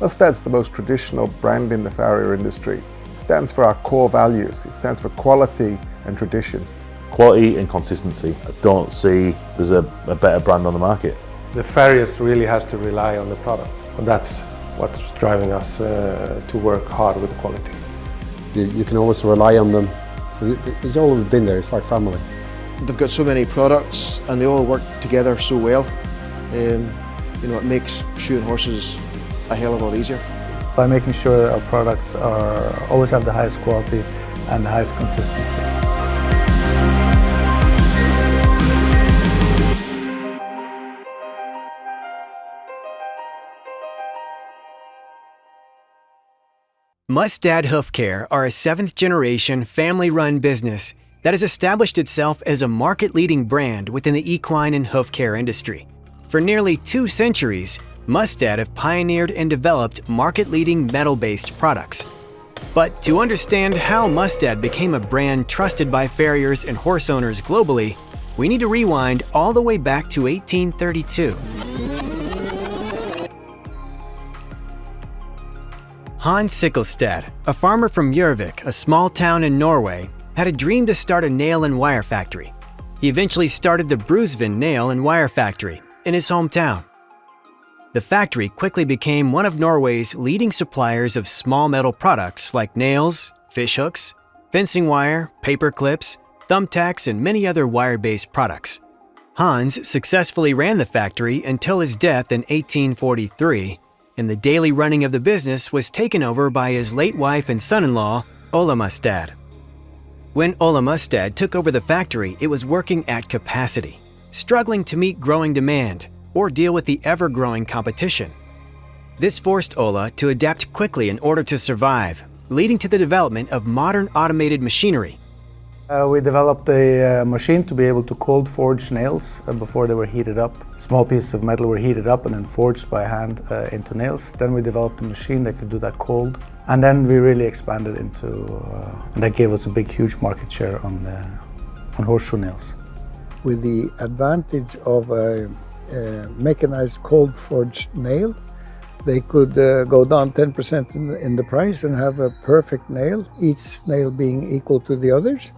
Mustad's the most traditional brand in the farrier industry. It stands for our core values. It stands for quality and tradition. Quality and consistency. I don't see there's a better brand on the market. The farriers really has to rely on the product. And that's what's driving us to work hard with quality. You can always rely on them. So it's always been there, it's like family. They've got so many products and they all work together so well. It makes shoeing horses a hell of a lot easier. By making sure that our products always have the highest quality and the highest consistency. Mustad Hoof Care are a seventh-generation, family-run business that has established itself as a market-leading brand within the equine and hoof care industry. For nearly 2 centuries, Mustad have pioneered and developed market-leading metal-based products. But to understand how Mustad became a brand trusted by farriers and horse owners globally, we need to rewind all the way back to 1832. Hans Sikkelstad, a farmer from Gjøvik, a small town in Norway, had a dream to start a nail and wire factory. He eventually started the Brusvin Nail and Wire Factory in his hometown. The factory quickly became one of Norway's leading suppliers of small metal products like nails, fish hooks, fencing wire, paper clips, thumbtacks, and many other wire-based products. Hans successfully ran the factory until his death in 1843, and the daily running of the business was taken over by his late wife and son-in-law, Ola Mustad. When Ola Mustad took over the factory, it was working at capacity, struggling to meet growing demand or deal with the ever-growing competition. This forced Ola to adapt quickly in order to survive, leading to the development of modern automated machinery. We developed a machine to be able to cold forge nails before they were heated up. Small pieces of metal were heated up and then forged by hand into nails. Then we developed a machine that could do that cold. And then we really expanded into, and that gave us a huge market share on horseshoe nails. With the advantage of a mechanized cold forged nail, they could go down 10% in the price and have a perfect nail, each nail being equal to the others.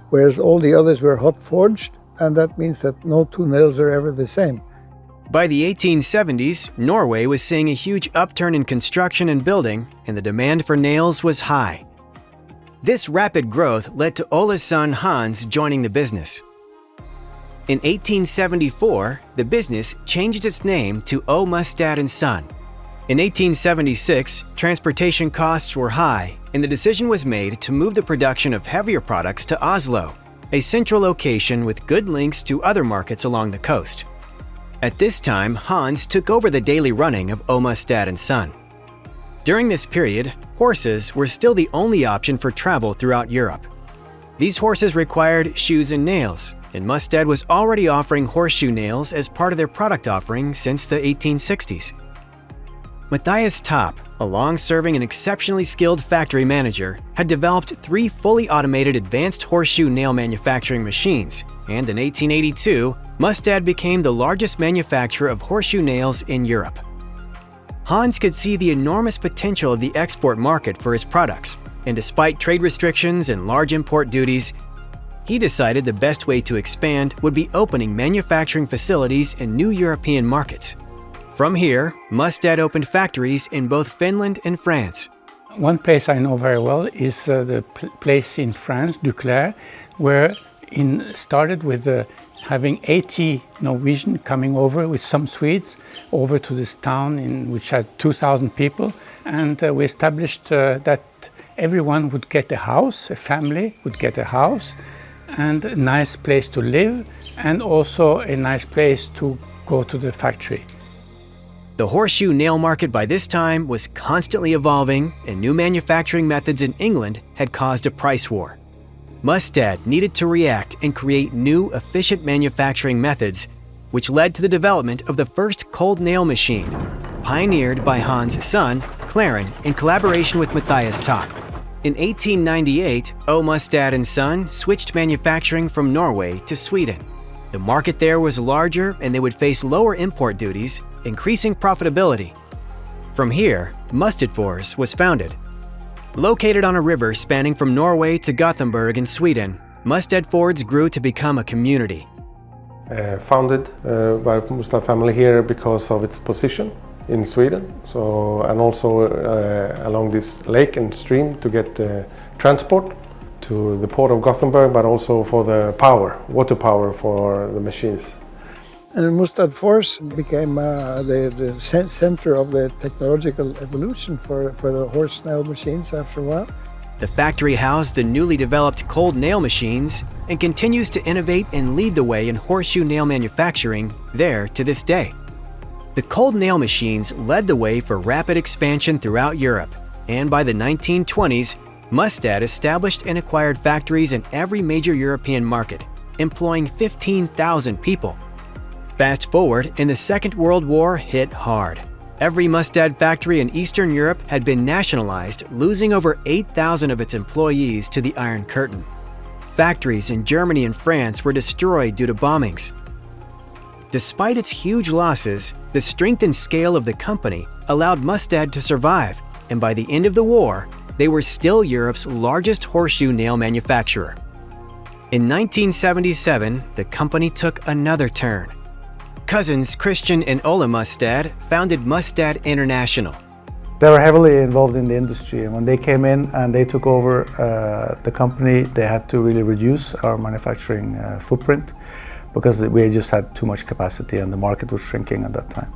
Whereas all the others were hot forged, and that means that no 2 nails are ever the same. By the 1870s, Norway was seeing a huge upturn in construction and building, and the demand for nails was high. This rapid growth led to Ola's son Hans joining the business. In 1874, the business changed its name to O. Mustad & Son. In 1876, transportation costs were high, and the decision was made to move the production of heavier products to Oslo, a central location with good links to other markets along the coast. At this time, Hans took over the daily running of O. Mustad & Son. During this period, horses were still the only option for travel throughout Europe. These horses required shoes and nails, and Mustad was already offering horseshoe nails as part of their product offering since the 1860s. Matthias Topp, a long-serving and exceptionally skilled factory manager, had developed 3 fully automated advanced horseshoe nail manufacturing machines, and in 1882, Mustad became the largest manufacturer of horseshoe nails in Europe. Hans could see the enormous potential of the export market for his products, and despite trade restrictions and large import duties, he decided the best way to expand would be opening manufacturing facilities in new European markets. From here, Mustad opened factories in both Finland and France. One place I know very well is the place in France, Duclair, where it started with having 80 Norwegians coming over with some Swedes over to this town which had 2,000 people. And we established that everyone would get a house, a family would get a house, and a nice place to live, and also a nice place to go to the factory. The horseshoe nail market by this time was constantly evolving, and new manufacturing methods in England had caused a price war. Mustad needed to react and create new, efficient manufacturing methods, which led to the development of the first cold nail machine, pioneered by Hans' son, Claren, in collaboration with Matthias Topp. In 1898, O. Mustad & Son switched manufacturing from Norway to Sweden. The market there was larger and they would face lower import duties, increasing profitability. From here, Mustad Fors was founded. Located on a river spanning from Norway to Gothenburg in Sweden, Mustad Fors grew to become a community. Founded by Mustad family here because of its position in Sweden, and also along this lake and stream to get transport to the port of Gothenburg, but also for the water power for the machines. And Mustad Fors became the center of the technological evolution for the horse nail machines after a while. The factory housed the newly developed cold nail machines and continues to innovate and lead the way in horseshoe nail manufacturing there to this day. The cold nail machines led the way for rapid expansion throughout Europe, and by the 1920s, Mustad established and acquired factories in every major European market, employing 15,000 people. Fast forward, and the Second World War hit hard. Every Mustad factory in Eastern Europe had been nationalized, losing over 8,000 of its employees to the Iron Curtain. Factories in Germany and France were destroyed due to bombings. Despite its huge losses, the strength and scale of the company allowed Mustad to survive, and by the end of the war, they were still Europe's largest horseshoe nail manufacturer. In 1977, the company took another turn. Cousins Christian and Ola Mustad founded Mustad International. They were heavily involved in the industry, and when they came in and they took over the company, they had to really reduce our manufacturing footprint because we just had too much capacity and the market was shrinking at that time.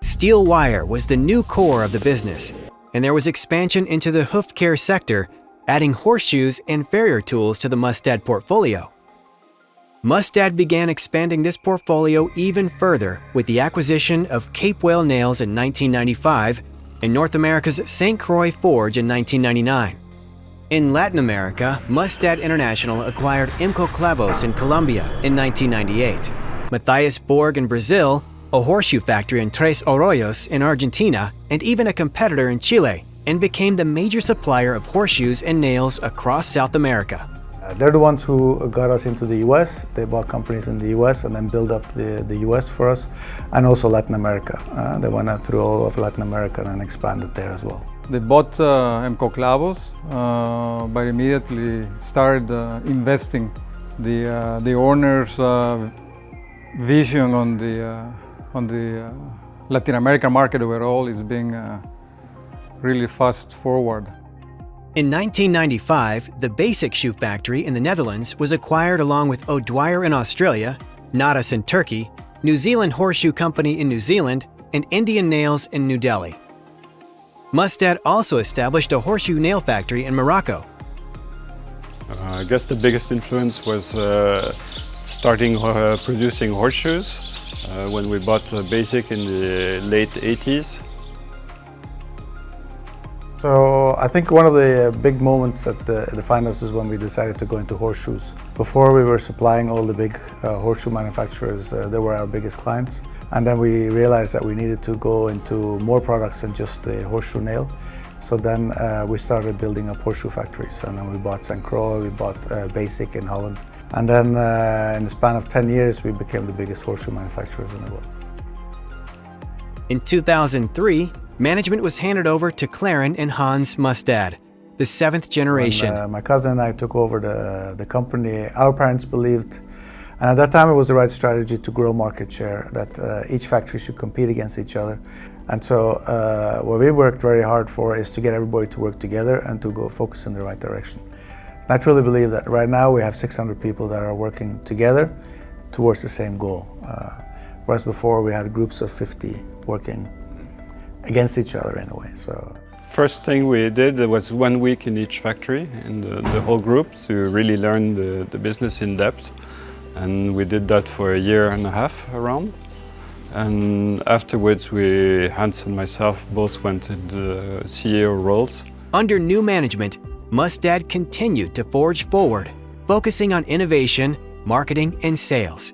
Steel wire was the new core of the business, and there was expansion into the hoof care sector, adding horseshoes and farrier tools to the Mustad portfolio. Mustad began expanding this portfolio even further with the acquisition of Cape Whale Nails in 1995 and North America's St. Croix Forge in 1999. In Latin America, Mustad International acquired Imco Clavos in Colombia in 1998, Matthias Borg in Brazil, a horseshoe factory in Tres Arroyos in Argentina, and even a competitor in Chile, and became the major supplier of horseshoes and nails across South America. They're the ones who got us into the US. They bought companies in the US and then built up the US for us, and also Latin America. They went out through all of Latin America and expanded there as well. They bought Imco Clavos, but immediately started investing. The owner's vision on the Latin American market overall is being really fast forward. In 1995, the Basic Shoe Factory in the Netherlands was acquired along with O'Dwyer in Australia, Nadas in Turkey, New Zealand Horseshoe Company in New Zealand, and Indian Nails in New Delhi. Mustad also established a horseshoe nail factory in Morocco. I guess the biggest influence was starting producing horseshoes when we bought Basic in the late 80s. So I think one of the big moments that defined us is when we decided to go into horseshoes. Before we were supplying all the big horseshoe manufacturers, they were our biggest clients. And then we realized that we needed to go into more products than just the horseshoe nail. So then we started building up horseshoe factories. And then we bought St. Croix, we bought Basic in Holland. And then in the span of 10 years, we became the biggest horseshoe manufacturers in the world. In 2003, management was handed over to Claren and Hans Mustad, the seventh generation. When my cousin and I took over the company, our parents believed, and at that time it was the right strategy to grow market share, that each factory should compete against each other. And so what we worked very hard for is to get everybody to work together and to go focus in the right direction. And I truly believe that right now we have 600 people that are working together towards the same goal. Whereas before we had groups of 50 working against each other in a way. So first thing we did was 1 week in each factory in the whole group to really learn the business in depth, and we did that for 1.5 years around. And afterwards, Hans and myself both went into the CEO roles. Under new management, Mustad continued to forge forward, focusing on innovation, marketing, and sales.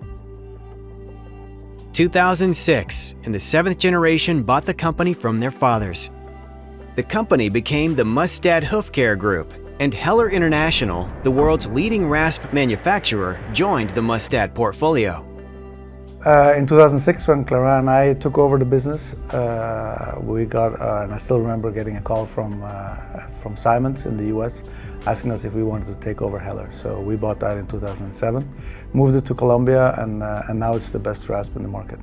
2006, and the seventh generation bought the company from their fathers. The company became the Mustad Hoof Care Group, and Heller International, the world's leading rasp manufacturer, joined the Mustad portfolio. In 2006, when Clara and I took over the business, we got, and I still remember getting a call from Siemens in the US asking us if we wanted to take over Heller. So we bought that in 2007, moved it to Colombia, and now it's the best rasp in the market.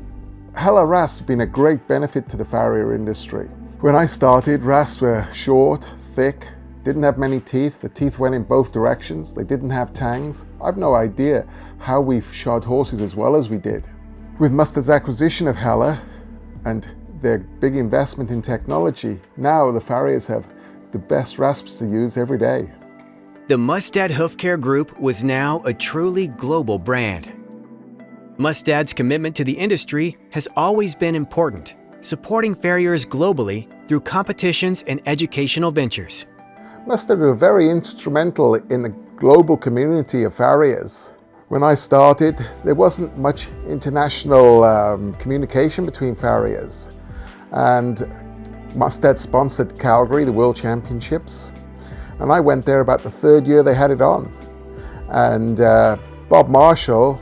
Heller rasps have been a great benefit to the farrier industry. When I started, rasps were short, thick, didn't have many teeth. The teeth went in both directions. They didn't have tangs. I've no idea how we've shod horses as well as we did. With Mustad's acquisition of Heller and their big investment in technology, now the farriers have the best rasps to use every day. The Mustad Hoofcare Group was now a truly global brand. Mustad's commitment to the industry has always been important, supporting farriers globally through competitions and educational ventures. Mustad were very instrumental in the global community of farriers. When I started, there wasn't much international communication between farriers. And Mustad sponsored Calgary, the World Championships. And I went there about the third year they had it on. And Bob Marshall,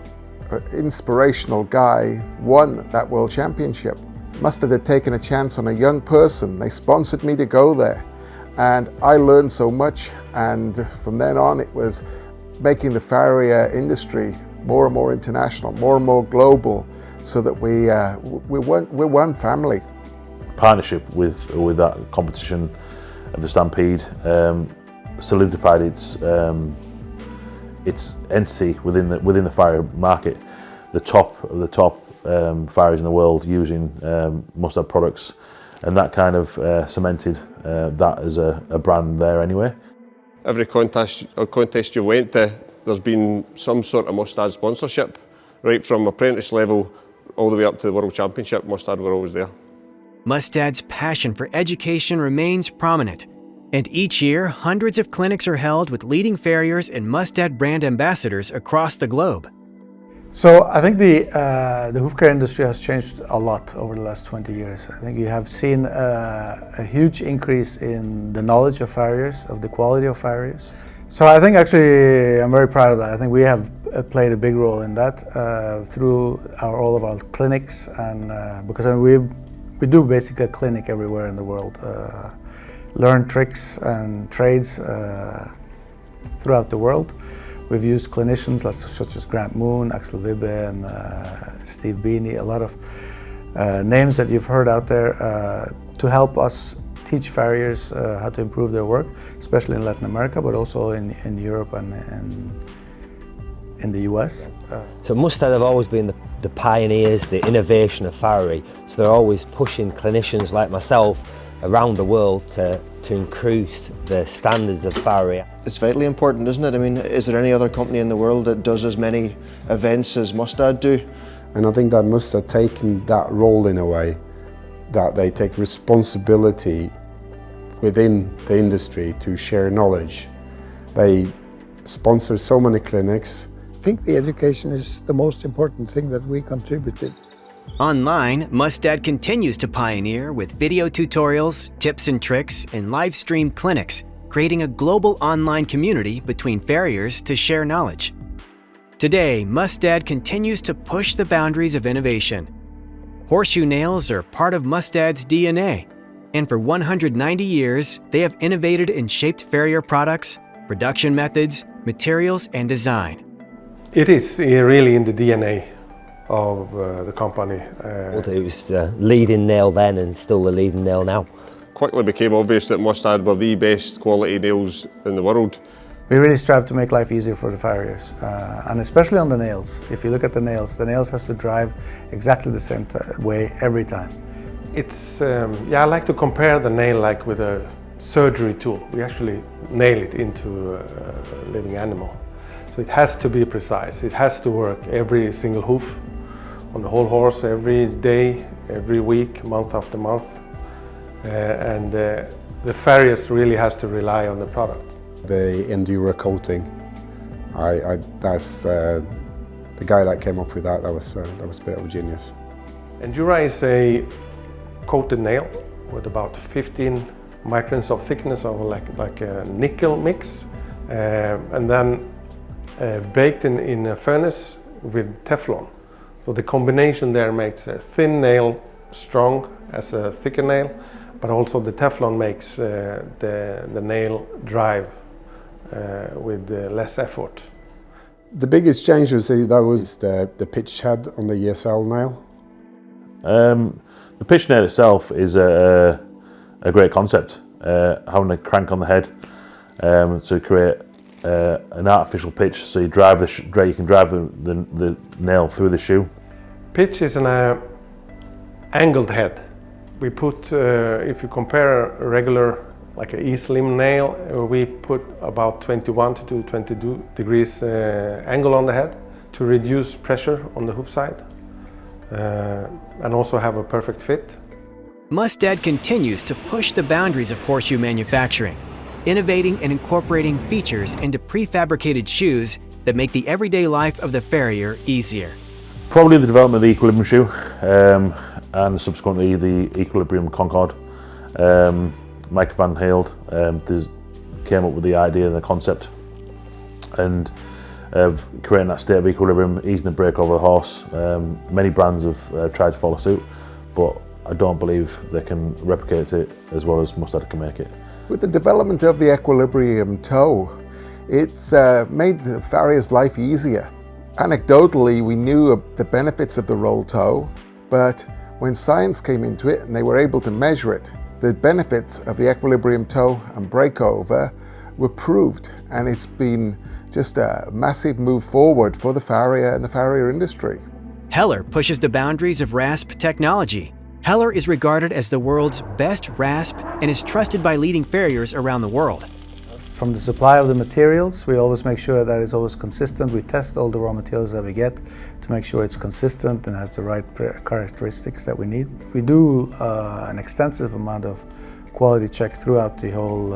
an inspirational guy, won that World Championship. Mustad had taken a chance on a young person. They sponsored me to go there. And I learned so much. And from then on, it was making the farrier industry more and more international, more and more global, so that we're one family. Partnership with that competition of the Stampede solidified its entity within the farrier market. The top of the top farriers in the world using Mustad products, and that kind of cemented that as a brand there anyway. Every contest you went to, there's been some sort of Mustad sponsorship, right from apprentice level all the way up to the World Championship. Mustad were always there. Mustad's passion for education remains prominent, and each year hundreds of clinics are held with leading farriers and Mustad brand ambassadors across the globe. So I think the hoofcare industry has changed a lot over the last 20 years. I think you have seen a huge increase in the knowledge of farriers, of the quality of farriers. So I think actually I'm very proud of that. I think we have played a big role in that through all of our clinics, and because I mean, we do basically a clinic everywhere in the world, learn tricks and trades throughout the world. We've used clinicians such as Grant Moon, Axel Wibbe, and Steve Beeney, a lot of names that you've heard out there to help us teach farriers how to improve their work, especially in Latin America, but also in Europe and in the US. So Mustad have always been the pioneers, the innovation of farriery, so they're always pushing clinicians like myself around the world to increase the standards of farriery. It's vitally important, isn't it? I mean, is there any other company in the world that does as many events as Mustad do? And I think that Mustad taken that role in a way, that they take responsibility within the industry to share knowledge. They sponsor so many clinics. I think the education is the most important thing that we contributed. Online, Mustad continues to pioneer with video tutorials, tips and tricks, and live-streamed clinics, creating a global online community between farriers to share knowledge. Today, Mustad continues to push the boundaries of innovation. Horseshoe nails are part of Mustad's DNA, and for 190 years, they have innovated and shaped farrier products, production methods, materials, and design. It is really in the DNA of the company. It was the leading nail then and still the leading nail now. Quickly became obvious that Mustad were the best quality nails in the world. We really strive to make life easier for the farriers, and especially on the nails. If you look at the nails has to drive exactly the same way every time. It's, I like to compare the nail like with a surgery tool. We actually nail it into a living animal. So it has to be precise. It has to work every single hoof on the whole horse, every day, every week, month after month. And the farriers really has to rely on the product. The Endura coating, that's the guy that came up with that. That was a bit of a genius. Endura is a coated nail with about 15 microns of thickness of like a nickel mix, and then baked in a furnace with Teflon. So the combination there makes a thin nail strong as a thicker nail, but also the Teflon makes the nail drive with less effort. The biggest change was that was the pitch head on the ESL nail. The pitch nail itself is a great concept, having a crank on the head to create an artificial pitch, so you drive you can drive the nail through the shoe. Pitch is an angled head. We put, if you compare a regular, like an E-slim nail, we put about 21 to 22 degrees angle on the head to reduce pressure on the hoof side and also have a perfect fit. Mustad continues to push the boundaries of horseshoe manufacturing, innovating and incorporating features into prefabricated shoes that make the everyday life of the farrier easier. Probably the development of the Equilibrium shoe and subsequently the Equilibrium Concord. Mike Van Heeld came up with the idea and the concept, and of creating that state of equilibrium, easing the brake over the horse. Many brands have tried to follow suit, but I don't believe they can replicate it as well as Mustad can make it. With the development of the Equilibrium toe, it's made the farrier's life easier. Anecdotally, we knew the benefits of the roll toe, but when science came into it and they were able to measure it, the benefits of the Equilibrium toe and breakover were proved, and it's been just a massive move forward for the farrier and the farrier industry. Heller pushes the boundaries of rasp technology. Heller is regarded as the world's best rasp and is trusted by leading farriers around the world. From the supply of the materials, we always make sure that it's always consistent. We test all the raw materials that we get to make sure it's consistent and has the right characteristics that we need. We do an extensive amount of quality check throughout the whole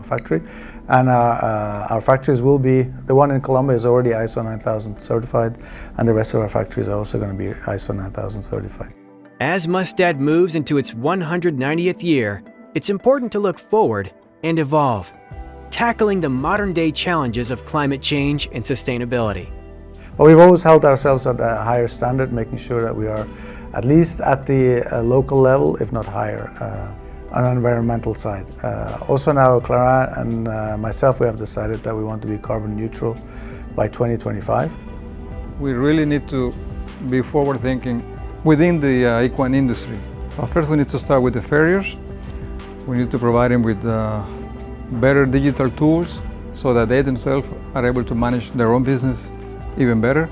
factory, and our factories will be, the one in Colombia is already ISO 9000 certified, and the rest of our factories are also going to be ISO 9000 certified. As Mustad moves into its 190th year, it's important to look forward and evolve, tackling the modern-day challenges of climate change and sustainability. Well, we've always held ourselves at a higher standard, making sure that we are at least at the local level, if not higher, on an environmental side. Also now, Clara and myself, we have decided that we want to be carbon neutral by 2025. We really need to be forward-thinking within the equine industry. First, we need to start with the farriers. We need to provide them with better digital tools so that they themselves are able to manage their own business even better.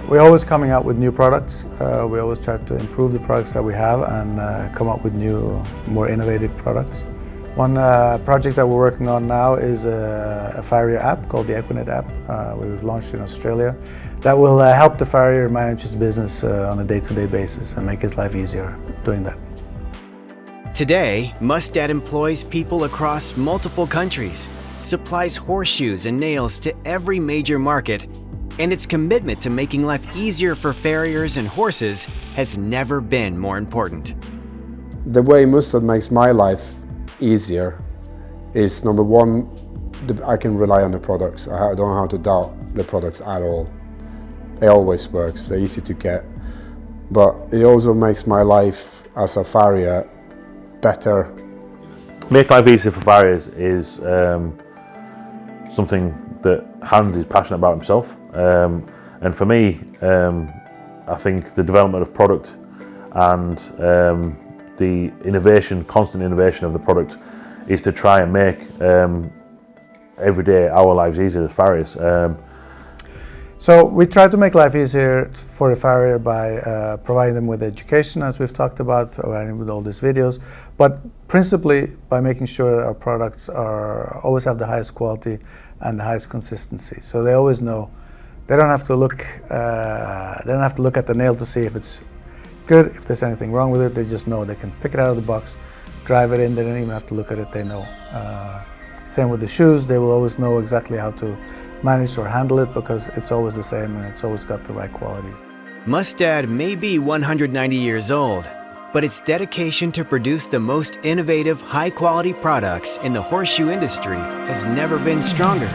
We're always coming out with new products. We always try to improve the products that we have and come up with new, more innovative products. One project that we're working on now is a farrier app called the Equinet app, we've launched in Australia, that will help the farrier manage his business on a day-to-day basis and make his life easier doing that. Today, Mustad employs people across multiple countries, supplies horseshoes and nails to every major market, and its commitment to making life easier for farriers and horses has never been more important. The way Mustad makes my life easier is, number one, I can rely on the products. I don't have to doubt the products at all. It always works, they're easy to get. But it also makes my life as a farrier better. Make life easier for farriers is something that Hans is passionate about himself. And for me, I think the development of product and the innovation, constant innovation of the product is to try and make every day our lives easier as farriers. So we try to make life easier for a farrier by providing them with education, as we've talked about, providing with all these videos, but principally by making sure that our products always have the highest quality and the highest consistency. So they always know. They don't have to look. They don't have to look at the nail to see if it's good, if there's anything wrong with it. They just know. They can pick it out of the box, drive it in. They don't even have to look at it. They know. Same with the shoes. They will always know exactly how to manage or handle it because it's always the same and it's always got the right qualities. Mustad may be 190 years old, but its dedication to produce the most innovative, high-quality products in the horseshoe industry has never been stronger.